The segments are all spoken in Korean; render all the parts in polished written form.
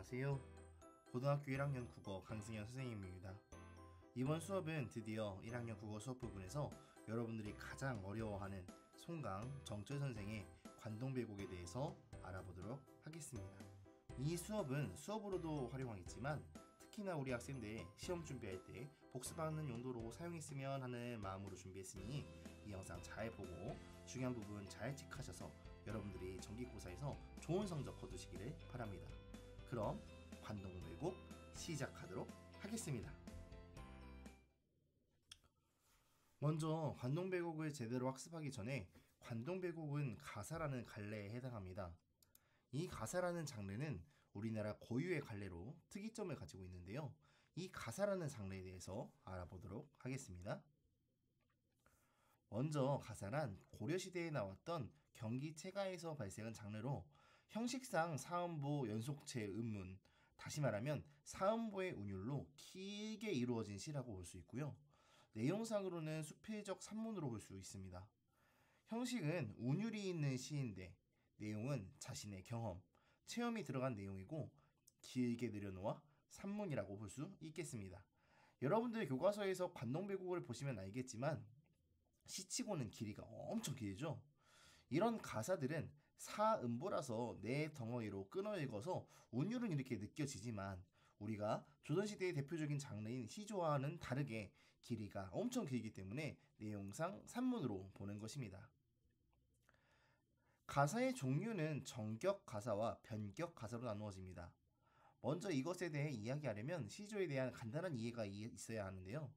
안녕하세요. 고등학교 1학년 국어 강승현 선생님입니다. 이번 수업은 드디어 1학년 국어 수업 부분에서 여러분들이 가장 어려워하는 송강 정철 선생의 관동배곡에 대해서 알아보도록 하겠습니다. 이 수업은 수업으로도 활용하겠지만 특히나 우리 학생들 시험 준비할 때 복습하는 용도로 사용했으면 하는 마음으로 준비했으니 이 영상 잘 보고 중요한 부분 잘 체크하셔서 여러분들이 정기고사에서 좋은 성적 거두시기를 바랍니다. 그럼 관동배곡 시작하도록 하겠습니다. 먼저 관동배곡을 제대로 학습하기 전에 관동배곡은 가사라는 갈래에 해당합니다. 이 가사라는 장르는 우리나라 고유의 갈래로 특이점을 가지고 있는데요. 이 가사라는 장르에 대해서 알아보도록 하겠습니다. 먼저 가사란 고려시대에 나왔던 경기 채가에서 발생한 장르로 형식상 사음보 연속체 음문, 다시 말하면 사음보의 운율로 길게 이루어진 시라고 볼 수 있고요. 내용상으로는 수필적 산문으로 볼 수 있습니다. 형식은 운율이 있는 시인데 내용은 자신의 경험, 체험이 들어간 내용이고 길게 늘여놓아 산문이라고 볼 수 있겠습니다. 여러분들 교과서에서 관동배곡을 보시면 알겠지만 시치고는 길이가 엄청 길죠. 이런 가사들은 사음보라서 내 덩어리로 끊어 읽어서 운율은 이렇게 느껴지지만 우리가 조선시대의 대표적인 장르인 시조와는 다르게 길이가 엄청 길기 때문에 내용상 산문으로 보는 것입니다. 가사의 종류는 정격 가사와 변격 가사로 나누어집니다. 먼저 이것에 대해 이야기하려면 시조에 대한 간단한 이해가 있어야 하는데요.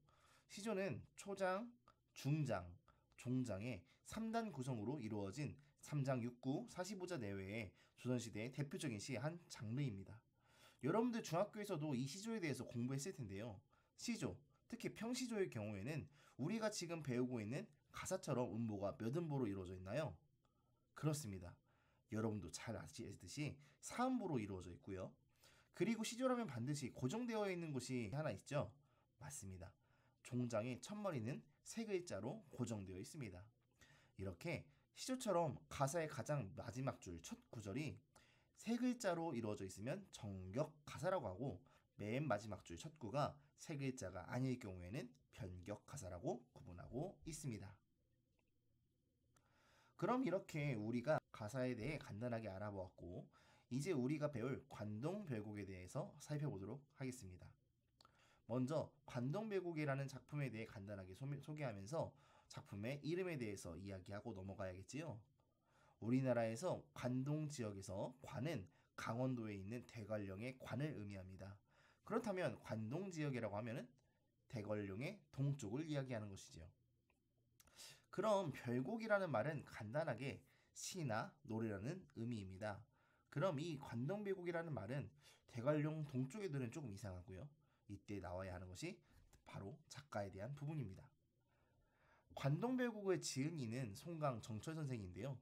시조는 초장, 중장, 종장의 3단 구성으로 이루어진 3장 6구 45자 내외의 조선시대의 대표적인 시의 한 장르입니다. 여러분들 중학교에서도 이 시조에 대해서 공부했을 텐데요. 시조, 특히 평시조의 경우에는 우리가 지금 배우고 있는 가사처럼 음보가 몇 음보로 이루어져 있나요? 그렇습니다. 여러분도 잘 아시듯이 사음보로 이루어져 있고요. 그리고 시조라면 반드시 고정되어 있는 곳이 하나 있죠? 맞습니다. 종장의 첫머리는 세 글자로 고정되어 있습니다. 이렇게 시조처럼 가사의 가장 마지막 줄 첫 구절이 세 글자로 이루어져 있으면 정격 가사라고 하고 맨 마지막 줄 첫 구가 세 글자가 아닐 경우에는 변격 가사라고 구분하고 있습니다. 그럼 이렇게 우리가 가사에 대해 간단하게 알아보았고 이제 우리가 배울 관동배곡에 대해서 살펴보도록 하겠습니다. 먼저 관동배곡이라는 작품에 대해 간단하게 소개하면서 작품의 이름에 대해서 이야기하고 넘어가야겠지요. 우리나라에서 관동 지역에서 관은 강원도에 있는 대관령의 관을 의미합니다. 그렇다면 관동 지역이라고 하면은 대관령의 동쪽을 이야기하는 것이지요. 그럼 별곡이라는 말은 간단하게 시나 노래라는 의미입니다. 그럼 이 관동배곡이라는 말은 대관령 동쪽에 들은 조금 이상하고요. 이때 나와야 하는 것이 바로 작가에 대한 부분입니다. 관동배곡을 지은 이는 송강 정철 선생인데요.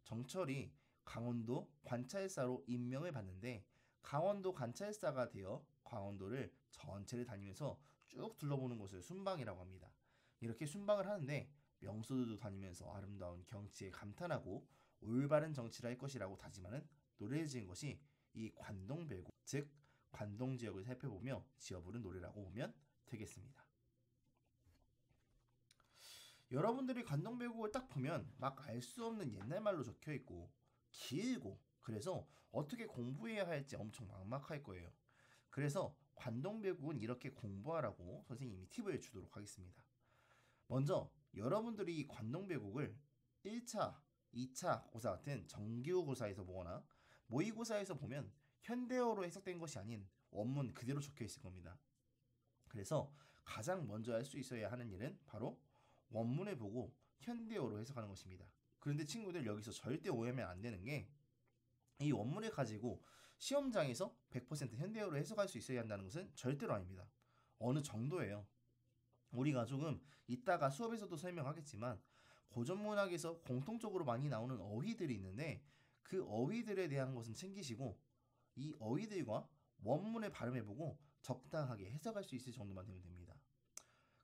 정철이 강원도 관찰사로 임명을 받는데 강원도 관찰사가 되어 강원도를 전체를 다니면서 쭉 둘러보는 것을 순방이라고 합니다. 이렇게 순방을 하는데 명소들도 다니면서 아름다운 경치에 감탄하고 올바른 정치를 할 것이라고 다짐하는 노래를 지은 것이 이 관동배곡, 즉 관동지역을 살펴보며 지어 부른 노래라고 보면 되겠습니다. 여러분들이 관동배곡을 딱 보면 막 알 수 없는 옛날 말로 적혀 있고 길고 그래서 어떻게 공부해야 할지 엄청 막막할 거예요. 그래서 관동배곡은 이렇게 공부하라고 선생님이 팁을 주도록 하겠습니다. 먼저 여러분들이 관동배곡을 1차, 2차 고사 같은 정규고사에서 보거나 모의고사에서 보면 현대어로 해석된 것이 아닌 원문 그대로 적혀 있을 겁니다. 그래서 가장 먼저 할 수 있어야 하는 일은 바로 원문을 보고 현대어로 해석하는 것입니다. 그런데 친구들 여기서 절대 오해하면 안 되는 게 이 원문을 가지고 시험장에서 100% 현대어로 해석할 수 있어야 한다는 것은 절대로 아닙니다. 어느 정도예요. 우리가 조금 이따가 수업에서도 설명하겠지만 고전문학에서 공통적으로 많이 나오는 어휘들이 있는데 그 어휘들에 대한 것은 챙기시고 이 어휘들과 원문을 발음해보고 적당하게 해석할 수 있을 정도만 되면 됩니다.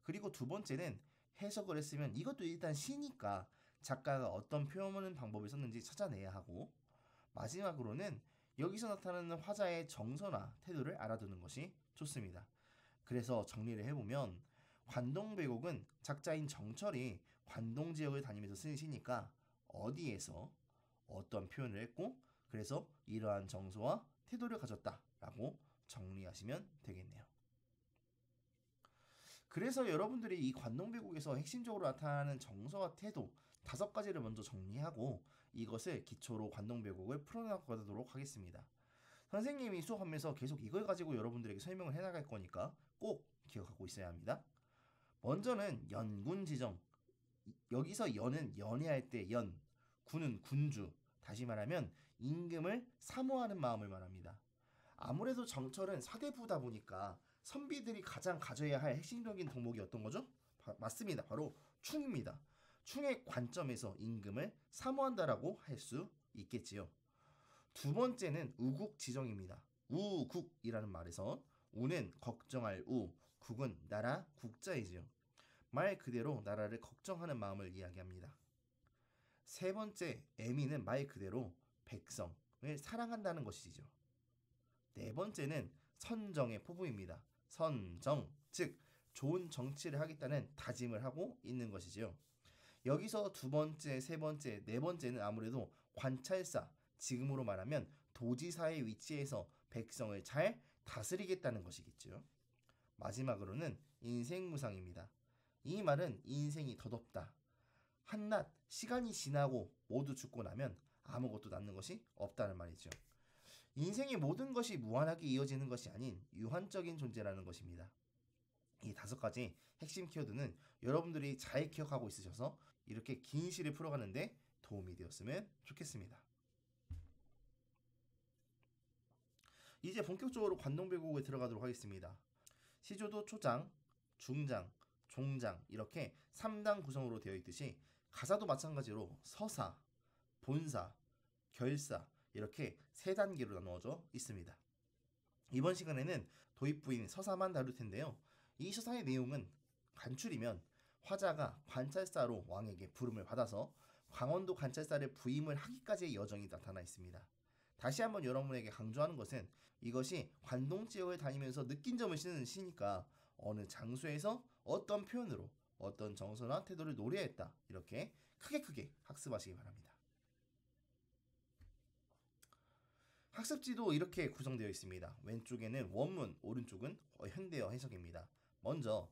그리고 두 번째는 해석을 했으면 이것도 일단 시니까 작가가 어떤 표현하는 방법을 썼는지 찾아내야 하고 마지막으로는 여기서 나타나는 화자의 정서나 태도를 알아두는 것이 좋습니다. 그래서 정리를 해보면 관동배곡은 작자인 정철이 관동 지역을 다니면서 쓴 시니까 어디에서 어떤 표현을 했고 그래서 이러한 정서와 태도를 가졌다라고 정리하시면 되겠네요. 그래서 여러분들이 이 관동배곡에서 핵심적으로 나타나는 정서와 태도 5가지를 먼저 정리하고 이것을 기초로 관동배곡을 풀어나가도록 하겠습니다. 선생님이 수업하면서 계속 이걸 가지고 여러분들에게 설명을 해나갈 거니까 꼭 기억하고 있어야 합니다. 먼저는 연군지정. 여기서 연은 연애할 때 연, 군은 군주. 다시 말하면 임금을 사모하는 마음을 말합니다. 아무래도 정철은 사대부다 보니까 선비들이 가장 가져야 할 핵심적인 덕목이 어떤 거죠? 맞습니다. 바로 충입니다. 충의 관점에서 임금을 사모한다라고 할 수 있겠지요. 두 번째는 우국지정입니다. 우국이라는 말에서 우는 걱정할 우, 국은 나라 국자이지요. 말 그대로 나라를 걱정하는 마음을 이야기합니다. 세 번째 애미는 말 그대로 백성을 사랑한다는 것이죠. 네 번째는 선정의 포부입니다. 선정, 즉 좋은 정치를 하겠다는 다짐을 하고 있는 것이지요. 여기서 두 번째, 세 번째, 네 번째는 아무래도 관찰사, 지금으로 말하면 도지사의 위치에서 백성을 잘 다스리겠다는 것이겠죠. 마지막으로는 인생무상입니다. 이 말은 인생이 덧없다. 한낱 시간이 지나고 모두 죽고 나면 아무것도 남는 것이 없다는 말이죠. 인생의 모든 것이 무한하게 이어지는 것이 아닌 유한적인 존재라는 것입니다. 이 5가지 핵심 키워드는 여러분들이 잘 기억하고 있으셔서 이렇게 긴 시를 풀어가는데 도움이 되었으면 좋겠습니다. 이제 본격적으로 관동배곡에 들어가도록 하겠습니다. 시조도 초장, 중장, 종장 이렇게 3단 구성으로 되어 있듯이 가사도 마찬가지로 서사, 본사, 결사 이렇게 3단계로 나누어져 있습니다. 이번 시간에는 도입부인 서사만 다룰 텐데요. 이 서사의 내용은 간추리면 화자가 관찰사로 왕에게 부름을 받아서 광원도 관찰사를 부임을 하기까지의 여정이 나타나 있습니다. 다시 한번 여러분에게 강조하는 것은 이것이 관동 지역을 다니면서 느낀 점을 쓰는 시니까 어느 장소에서 어떤 표현으로 어떤 정서나 태도를 노래했다 이렇게 크게 학습하시기 바랍니다. 학습지도 이렇게 구성되어 있습니다. 왼쪽에는 원문, 오른쪽은 현대어 해석입니다. 먼저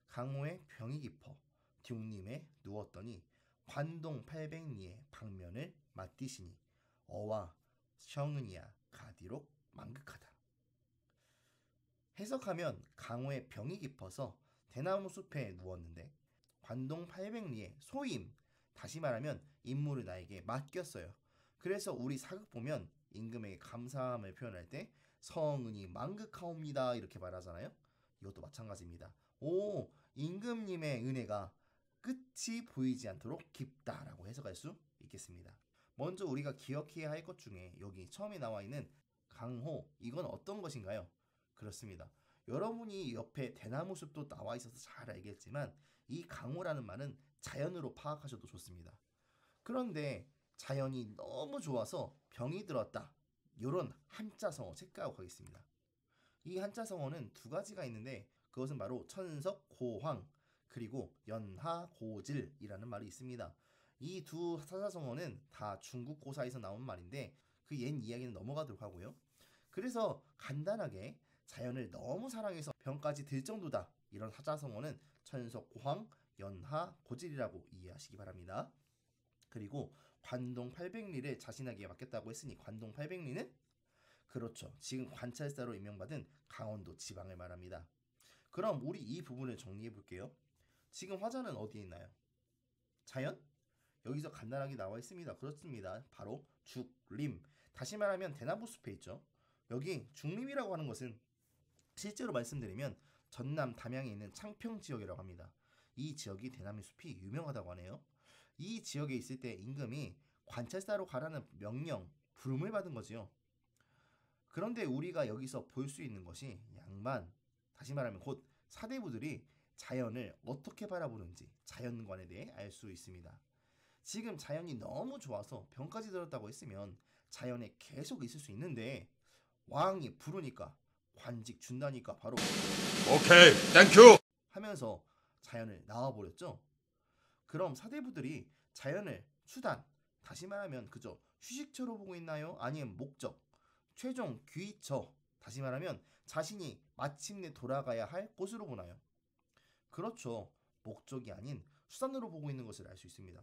강호의 병이 깊어 듀님에 누웠더니 관동 800리의 방면을 맞디시니 어와 성은이야 가디록 망극하다. 해석하면 강호의 병이 깊어서 대나무 숲에 누웠는데 관동 800리의 소임, 다시 말하면 임무를 나에게 맡겼어요. 그래서 우리 사극 보면 임금에게 감사함을 표현할 때 성은이 망극하옵니다 이렇게 말하잖아요. 이것도 마찬가지입니다. 오, 임금님의 은혜가 끝이 보이지 않도록 깊다라고 해석할 수 있겠습니다. 먼저 우리가 기억해야 할 것 중에 여기 처음에 나와 있는 강호, 이건 어떤 것인가요? 그렇습니다. 여러분이 옆에 대나무 숲도 나와 있어서 잘 알겠지만 이 강호라는 말은 자연으로 파악하셔도 좋습니다. 그런데 자연이 너무 좋아서 병이 들었다. 이런 한자성어 체크하고 가겠습니다. 이 한자성어는 2가지가 있는데 그것은 바로 천석고황 그리고 연하고질이라는 말이 있습니다. 이 두 사자성어는 다 중국 고사에서 나온 말인데 그 옛 이야기는 넘어가도록 하고요. 그래서 간단하게 자연을 너무 사랑해서 병까지 들 정도다. 이런 사자성어는 천석고황, 연하고질이라고 이해하시기 바랍니다. 그리고 관동 800리를 자신에게 맡겼다고 했으니 관동 800리는 그렇죠. 지금 관찰사로 임명받은 강원도 지방을 말합니다. 그럼 우리 이 부분을 정리해 볼게요. 지금 화자는 어디에 있나요? 자연? 여기서 간단하게 나와 있습니다. 그렇습니다. 바로 죽림. 다시 말하면 대나무 숲에 있죠. 여기 죽림이라고 하는 것은 실제로 말씀드리면 전남 담양에 있는 창평 지역이라고 합니다. 이 지역이 대나무 숲이 유명하다고 하네요. 이 지역에 있을 때 임금이 관찰사로 가라는 명령, 부름을 받은 거지요. 그런데 우리가 여기서 볼 수 있는 것이 양반, 다시 말하면 곧 사대부들이 자연을 어떻게 바라보는지 자연관에 대해 알 수 있습니다. 지금 자연이 너무 좋아서 병까지 들었다고 했으면 자연에 계속 있을 수 있는데 왕이 부르니까 관직 준다니까 바로 오케이, 땡큐. 하면서 자연을 나와버렸죠. 그럼 사대부들이 자연을 수단, 다시 말하면 그저 휴식처로 보고 있나요? 아니면 목적, 최종 귀처, 다시 말하면 자신이 마침내 돌아가야 할 곳으로 보나요? 그렇죠. 목적이 아닌 수단으로 보고 있는 것을 알 수 있습니다.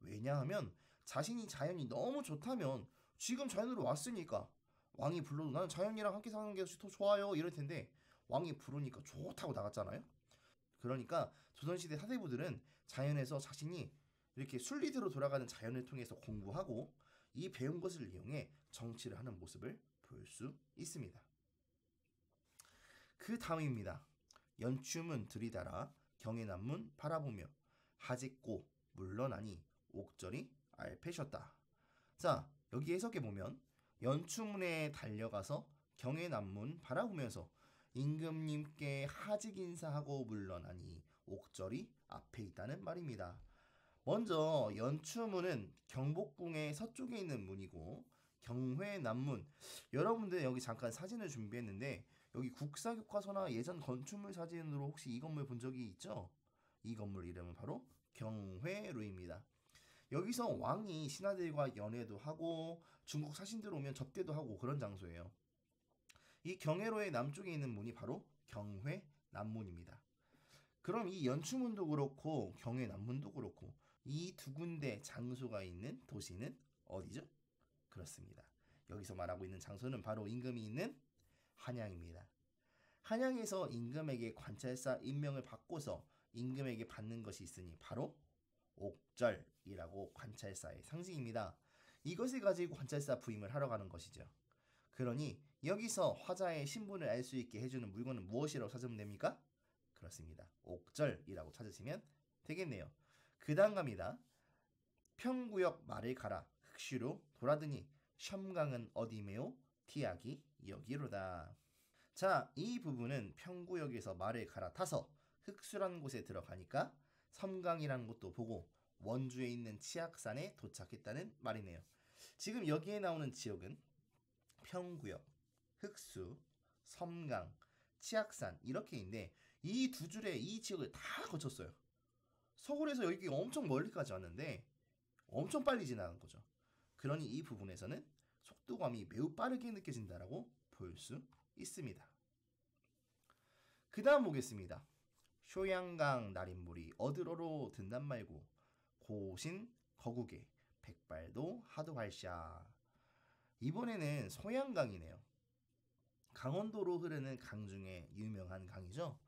왜냐하면 자신이 자연이 너무 좋다면 지금 자연으로 왔으니까 왕이 불러도 나는 자연이랑 함께 사는 게 더 좋아요 이럴 텐데 왕이 부르니까 좋다고 나갔잖아요. 그러니까 조선시대 사대부들은 자연에서 자신이 이렇게 순리대로 돌아가는 자연을 통해서 공부하고 이 배운 것을 이용해 정치를 하는 모습을 볼 수 있습니다. 그 다음입니다. 연춤은 들이달아 경해남문 바라보며 하직고 물러나니 옥절이 알패셨다. 자, 여기 해석해보면 연추문에 달려가서 경해남문 바라보면서 임금님께 하직 인사하고 물러나니 옥절이 앞에 있다는 말입니다. 먼저 연추문은 경복궁의 서쪽에 있는 문이고 경회남문, 여러분들 여기 잠깐 사진을 준비했는데 여기 국사교과서나 예전 건축물 사진으로 혹시 이 건물 본 적이 있죠? 이 건물 이름은 바로 경회루입니다. 여기서 왕이 신하들과 연회도 하고 중국 사신들 오면 접대도 하고 그런 장소예요. 이 경회로의 남쪽에 있는 문이 바로 경회남문입니다. 그럼 이 연추문도 그렇고 경회남문도 그렇고 이 두 군데 장소가 있는 도시는 어디죠? 그렇습니다. 여기서 말하고 있는 장소는 바로 임금이 있는 한양입니다. 한양에서 임금에게 관찰사 임명을 받고서 임금에게 받는 것이 있으니 바로 옥절이라고 관찰사의 상징입니다. 이것을 가지고 관찰사 부임을 하러 가는 것이죠. 그러니 여기서 화자의 신분을 알 수 있게 해주는 물건은 무엇이라고 찾으면 됩니까? 그렇습니다. 옥절이라고 찾으시면 되겠네요. 그 다음 갑니다. 평구역 말을 가라 흑슈로 돌아드니 첨강은 어디매요 티악이 여기로다. 자, 이 부분은 평구역에서 말을 갈아타서 흑수라는 곳에 들어가니까 섬강이라는 곳도 보고 원주에 있는 치악산에 도착했다는 말이네요. 지금 여기에 나오는 지역은 평구역, 흑수, 섬강, 치악산 이렇게 있는데 이 두 줄의 이 지역을 다 거쳤어요. 서울에서 여기 엄청 멀리까지 왔는데 엄청 빨리 지나간 거죠. 그러니 이 부분에서는 속도감이 매우 빠르게 느껴진다라고 볼 수 있습니다. 그 다음 보겠습니다. 쇼양강 날인물이 어드러로 든단 말고 고신 거국에 백발도 하도 할샤. 이번에는 소양강이네요. 강원도로 흐르는 강 중에 유명한 강이죠.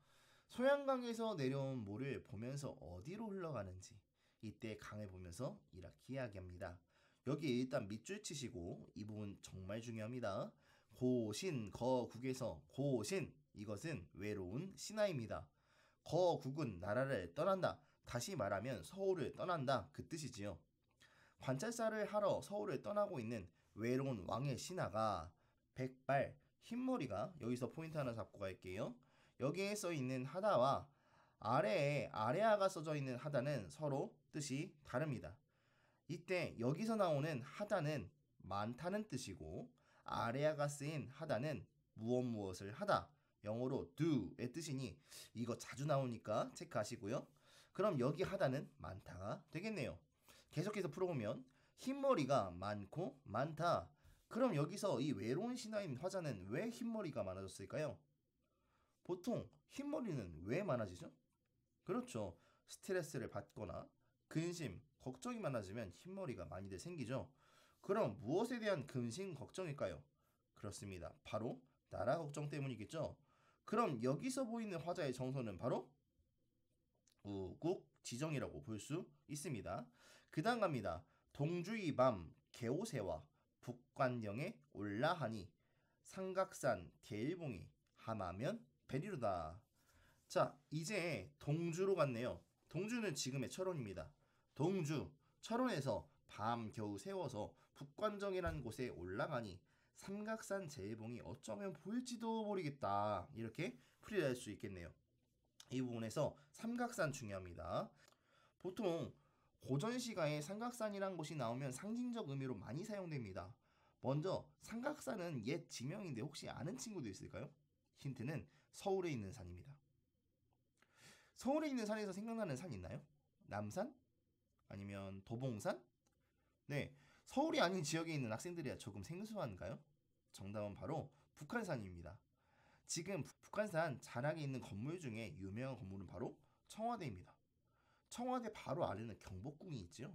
소양강에서 내려온 물을 보면서 어디로 흘러가는지 이때 강을 보면서 이렇게 이야기합니다. 여기 일단 밑줄 치시고 이 부분 정말 중요합니다. 고신 거국에서 고신 이것은 외로운 신하입니다. 거국은 나라를 떠난다. 다시 말하면 서울을 떠난다 그 뜻이지요. 관찰사를 하러 서울을 떠나고 있는 외로운 왕의 신하가 백발 흰머리가 여기서 포인트 하나 잡고 갈게요. 여기에 써있는 하다와 아래에 아래아가 써져 있는 하다는 서로 뜻이 다릅니다. 이때 여기서 나오는 하다는 많다는 뜻이고 아래아가 쓰인 하다는 무엇을 하다 영어로 do의 뜻이니 이거 자주 나오니까 체크하시고요. 그럼 여기 하다는 많다가 되겠네요. 계속해서 풀어보면 흰머리가 많고 많다. 그럼 여기서 이 외로운 신하인 화자는 왜 흰머리가 많아졌을까요? 보통 흰머리는 왜 많아지죠? 그렇죠. 스트레스를 받거나 근심, 걱정이 많아지면 흰머리가 많이들 생기죠. 그럼 무엇에 대한 근심, 걱정일까요? 그렇습니다. 바로 나라 걱정 때문이겠죠. 그럼 여기서 보이는 화자의 정서는 바로 우국지정이라고 볼 수 있습니다. 그 다음 갑니다. 동주의 밤 개오새와 북관령에 올라하니 삼각산 대일봉이 하마면 베리로다. 자, 이제 동주로 갔네요. 동주는 지금의 철원입니다. 동주, 철원에서 밤 겨우 세워서 북관정이라는 곳에 올라가니 삼각산 제일봉이 어쩌면 보일지도 모르겠다. 이렇게 풀이할 수 있겠네요. 이 부분에서 삼각산 중요합니다. 보통 고전 시가에 삼각산이란 곳이 나오면 상징적 의미로 많이 사용됩니다. 먼저 삼각산은 옛 지명인데 혹시 아는 친구도 있을까요? 힌트는 서울에 있는 산입니다. 서울에 있는 산에서 생각나는 산 있나요? 남산? 아니면 도봉산? 네, 서울이 아닌 지역에 있는 학생들이야 조금 생소한가요? 정답은 바로 북한산입니다. 지금 북한산 자락에 있는 건물 중에 유명한 건물은 바로 청와대입니다. 청와대 바로 아래는 경복궁이 있죠.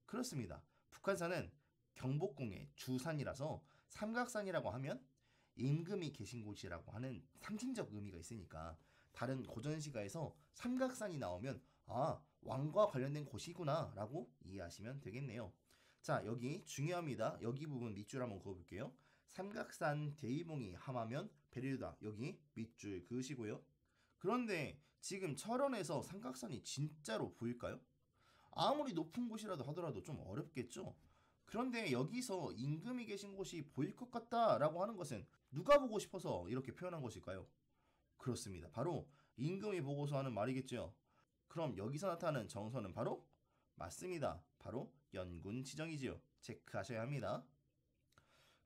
그렇습니다. 북한산은 경복궁의 주산이라서 삼각산이라고 하면 임금이 계신 곳이라고 하는 상징적 의미가 있으니까 다른 고전시가에서 삼각산이 나오면 아, 왕과 관련된 곳이구나 라고 이해하시면 되겠네요. 자, 여기 중요합니다. 여기 부분 밑줄 한번 그어볼게요. 삼각산 대이봉이 함하면 배려다. 여기 밑줄 그으시고요. 그런데 지금 철원에서 삼각산이 진짜로 보일까요? 아무리 높은 곳이라도 하더라도 좀 어렵겠죠? 그런데 여기서 임금이 계신 곳이 보일 것 같다라고 하는 것은 누가 보고 싶어서 이렇게 표현한 것일까요? 그렇습니다. 바로 임금이 보고서 하는 말이겠죠. 그럼 여기서 나타나는 정서는 바로 맞습니다. 바로 연군지정이지요. 체크하셔야 합니다.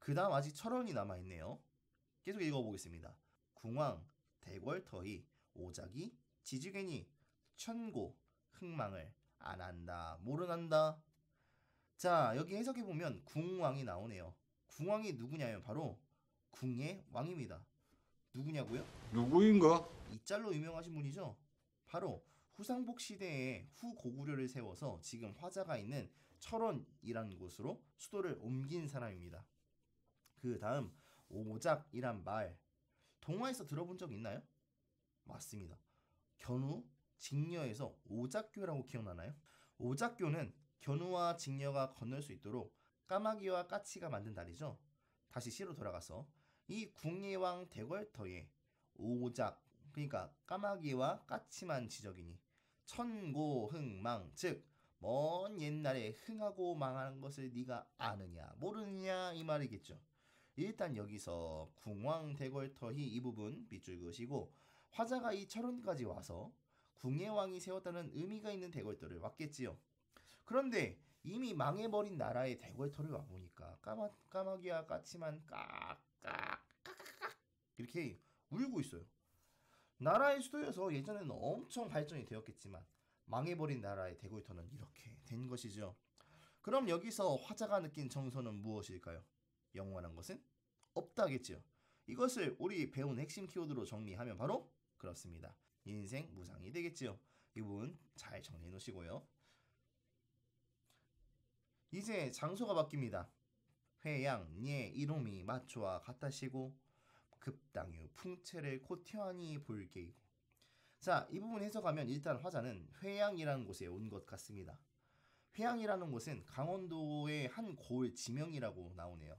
그 다음 아직 철원이 남아있네요. 계속 읽어보겠습니다. 궁왕, 대궐터희, 오작이, 지지괜히, 천고, 흥망을 안한다, 모르난다. 자, 여기 해석해보면 궁왕이 나오네요. 궁왕이 누구냐면 바로 궁의 왕입니다. 누구냐고요? 누구인가? 이 짤로 유명하신 분이죠. 바로 후상복 시대에 후고구려를 세워서 지금 화자가 있는 철원이라는 곳으로 수도를 옮긴 사람입니다. 그 다음 오작이란 말 동화에서 들어본 적 있나요? 맞습니다. 견우, 직녀에서 오작교라고 기억나나요? 오작교는 견우와 직녀가 건널 수 있도록 까마귀와 까치가 만든 다리죠. 다시 시로 돌아가서 이 궁예왕 대궐터에 오작 그러니까 까마귀와 까치만 지적이니 천고흥망 즉 먼 옛날에 흥하고 망하는 것을 네가 아느냐 모르느냐 이 말이겠죠. 일단 여기서 궁왕 대궐터희 이 부분 밑줄 그으시고 화자가 이 철원까지 와서 궁예왕이 세웠다는 의미가 있는 대궐터를 왔겠지요. 그런데 이미 망해버린 나라의 대궐터를 와보니까 까마귀와 까치만 깍깍 이렇게 울고 있어요. 나라의 수도여서 예전에는 엄청 발전이 되었겠지만 망해버린 나라의 대궐터는 이렇게 된 것이죠. 그럼 여기서 화자가 느낀 정서는 무엇일까요? 영원한 것은 없다겠죠. 이것을 우리 배운 핵심 키워드로 정리하면 바로 그렇습니다. 인생 무상이 되겠지요. 이 부분 잘 정리해 놓으시고요. 이제 장소가 바뀝니다. 회양, 예, 이름이 마초와 같다시고 급당유, 풍채를 고태하니 볼게이고. 자, 이 부분 해석하면 일단 화자는 회양이라는 곳에 온 것 같습니다. 회양이라는 곳은 강원도의 한 고을 지명이라고 나오네요.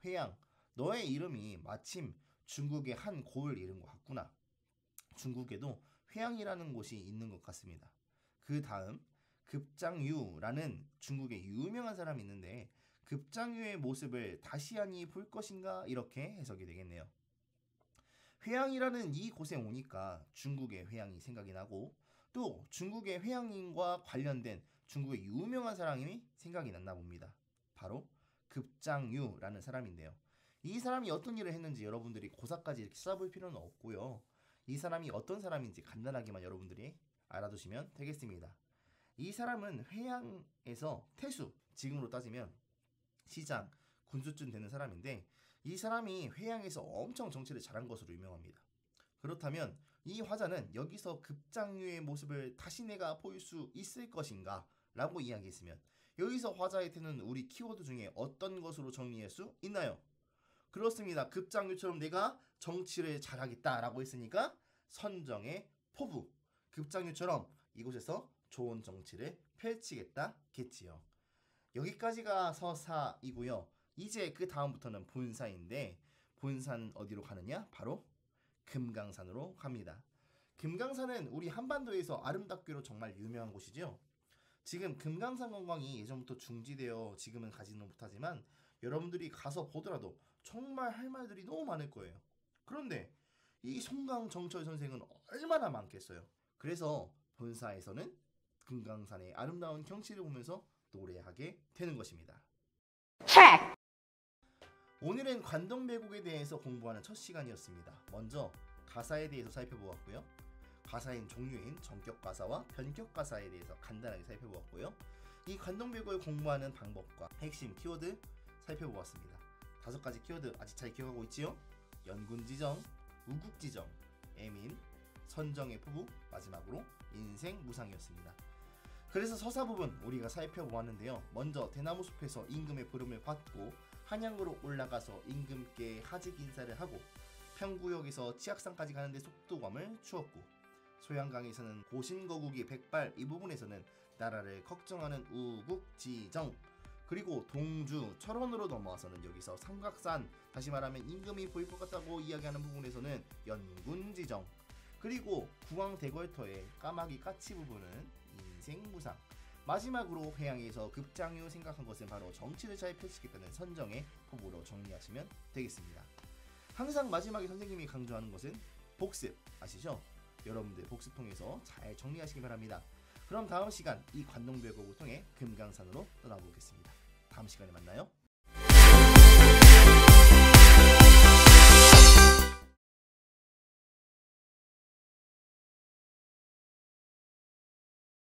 회양, 너의 이름이 마침 중국의 한 고을 이름과 같구나. 중국에도 회양이라는 곳이 있는 것 같습니다. 그 다음 급장유라는 중국의 유명한 사람이 있는데 급장유의 모습을 다시 하니 볼 것인가 이렇게 해석이 되겠네요. 회양이라는 이 곳에 오니까 중국의 회양이 생각이 나고 또 중국의 회양님과 관련된 중국의 유명한 사람이 생각이 났나 봅니다. 바로 급장유라는 사람인데요. 이 사람이 어떤 일을 했는지 여러분들이 고사까지 이렇게 써볼 필요는 없고요. 이 사람이 어떤 사람인지 간단하게만 여러분들이 알아두시면 되겠습니다. 이 사람은 회양에서 태수, 지금으로 따지면 시장, 군수쯤 되는 사람인데 이 사람이 회양에서 엄청 정치를 잘한 것으로 유명합니다. 그렇다면 이 화자는 여기서 급장유의 모습을 다시 내가 보일 수 있을 것인가 라고 이야기했으면 여기서 화자에 드는 우리 키워드 중에 어떤 것으로 정리할 수 있나요? 그렇습니다. 급장유처럼 내가 정치를 잘하겠다 라고 했으니까 선정의 포부, 급장유처럼 이곳에서 좋은 정치를 펼치겠다겠지요. 여기까지가 서사이고요. 이제 그 다음부터는 본사인데 본산 어디로 가느냐? 바로 금강산으로 갑니다. 금강산은 우리 한반도에서 아름답기로 정말 유명한 곳이죠. 지금 금강산 관광이 예전부터 중지되어 지금은 가지는 못하지만 여러분들이 가서 보더라도 정말 할 말들이 너무 많을 거예요. 그런데 이 송강정철 선생은 얼마나 많겠어요. 그래서 본사에서는 금강산의 아름다운 경치를 보면서 노래하게 되는 것입니다. 오늘은 관동배곡에 대해서 공부하는 첫 시간이었습니다. 먼저 가사에 대해서 살펴보았고요. 가사인 종류인 전격가사와 변격가사에 대해서 간단하게 살펴보았고요. 이 관동배곡을 공부하는 방법과 핵심 키워드 살펴보았습니다. 5가지 키워드 아직 잘 기억하고 있지요? 연군지정, 우국지정, 애민, 선정의 포부, 마지막으로 인생무상이었습니다. 그래서 서사 부분 우리가 살펴보았는데요. 먼저 대나무숲에서 임금의 부름을 받고 한양으로 올라가서 임금께 하직 인사를 하고 평구역에서 치악산까지 가는데 속도감을 추었고 소양강에서는 고신거국이 백발 이 부분에서는 나라를 걱정하는 우국지정 그리고 동주 철원으로 넘어와서는 여기서 삼각산 다시 말하면 임금이 보일 것 같다고 이야기하는 부분에서는 연군지정 그리고 구왕대궐터의 까마귀 까치 부분은 인생무상 마지막으로 회양에서 급장유 생각한 것은 바로 정치를 잘 펼치겠다는 선정의 포부로 정리하시면 되겠습니다. 항상 마지막에 선생님이 강조하는 것은 복습 아시죠? 여러분들 복습 통해서 잘 정리하시기 바랍니다. 그럼 다음 시간 이 관동배곡을 통해 금강산으로 떠나보겠습니다. 다음 시간에 만나요.